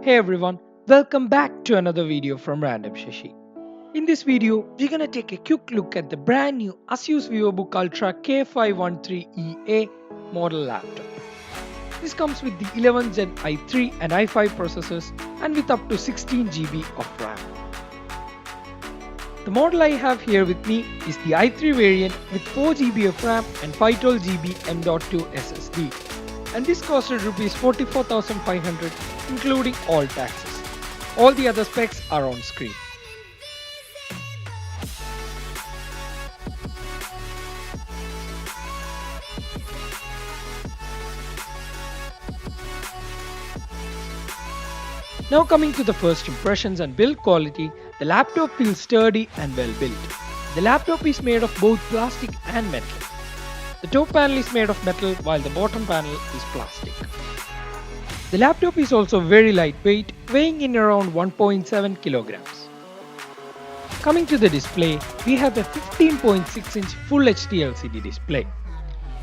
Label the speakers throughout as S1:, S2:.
S1: Hey everyone, welcome back to another video from Random Shashi. In this video, we're gonna take a quick look at the brand new Asus Vivobook Ultra K513EA model laptop. This comes with the 11th Gen i3 and i5 processors and with up to 16 GB of RAM. The model I have here with me is the i3 variant with 4 GB of RAM and 512 GB M.2 SSD. And this costed Rs 44,500 including all taxes. All the other specs are on screen. Now coming to the first impressions and build quality, the laptop feels sturdy and well built. The laptop is made of both plastic and metal. The top panel is made of metal while the bottom panel is plastic. The laptop is also very lightweight, weighing in around 1.7 kilograms. Coming to the display, we have a 15.6-inch Full HD LCD display.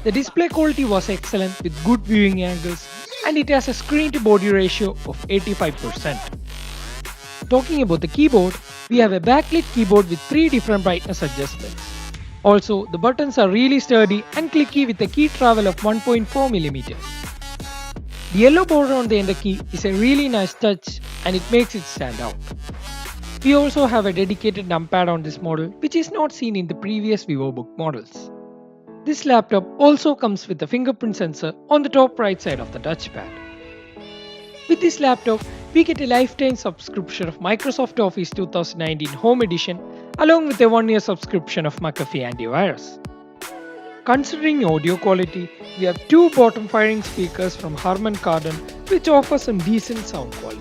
S1: The display quality was excellent with good viewing angles and it has a screen to body ratio of 85%. Talking about the keyboard, we have a backlit keyboard with 3 different brightness adjustments. Also, the buttons are really sturdy and clicky with a key travel of 1.4mm. The yellow border on the enter key is a really nice touch and it makes it stand out. We also have a dedicated numpad on this model which is not seen in the previous Vivobook models. This laptop also comes with a fingerprint sensor on the top right side of the touchpad. With this laptop, we get a lifetime subscription of Microsoft Office 2019 Home Edition along with a 1-year subscription of McAfee antivirus. Considering audio quality, we have 2 bottom firing speakers from Harman Kardon which offer some decent sound quality.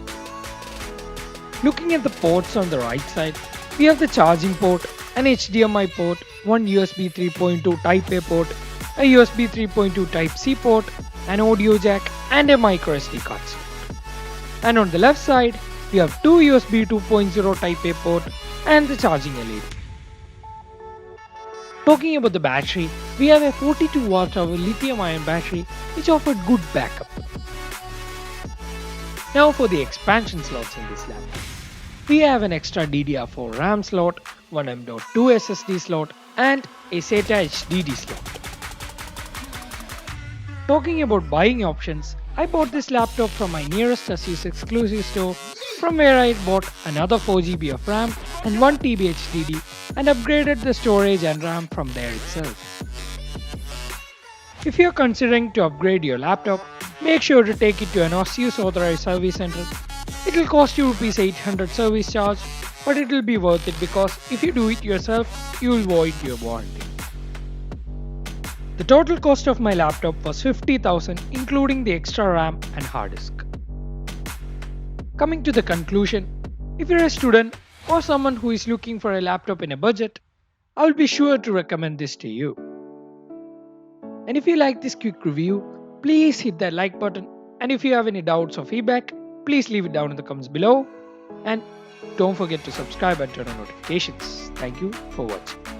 S1: Looking at the ports on the right side, we have the charging port, an HDMI port, one USB 3.2 Type A port, a USB 3.2 Type C port, an audio jack and a microSD card slot. And on the left side, we have 2 USB 2.0 Type A port and the charging LED. Talking about the battery, we have a 42 Wh lithium-ion battery which offered good backup. Now for the expansion slots in this laptop. We have an extra DDR4 RAM slot, one M.2 SSD slot and a SATA HDD slot. Talking about buying options, I bought this laptop from my nearest Asus exclusive store from where I bought another 4 GB of RAM and 1 TB HDD and upgraded the storage and RAM from there itself. If you are considering to upgrade your laptop, make sure to take it to an Asus authorized service center. It will cost you Rs 800 service charge, but it will be worth it because if you do it yourself, you will void your warranty. The total cost of my laptop was 50,000 including the extra RAM and hard disk. Coming to the conclusion, if you're a student or someone who is looking for a laptop in a budget, I will be sure to recommend this to you. And if you like this quick review, please hit that like button, and if you have any doubts or feedback, please leave it down in the comments below, and don't forget to subscribe and turn on notifications. Thank you for watching.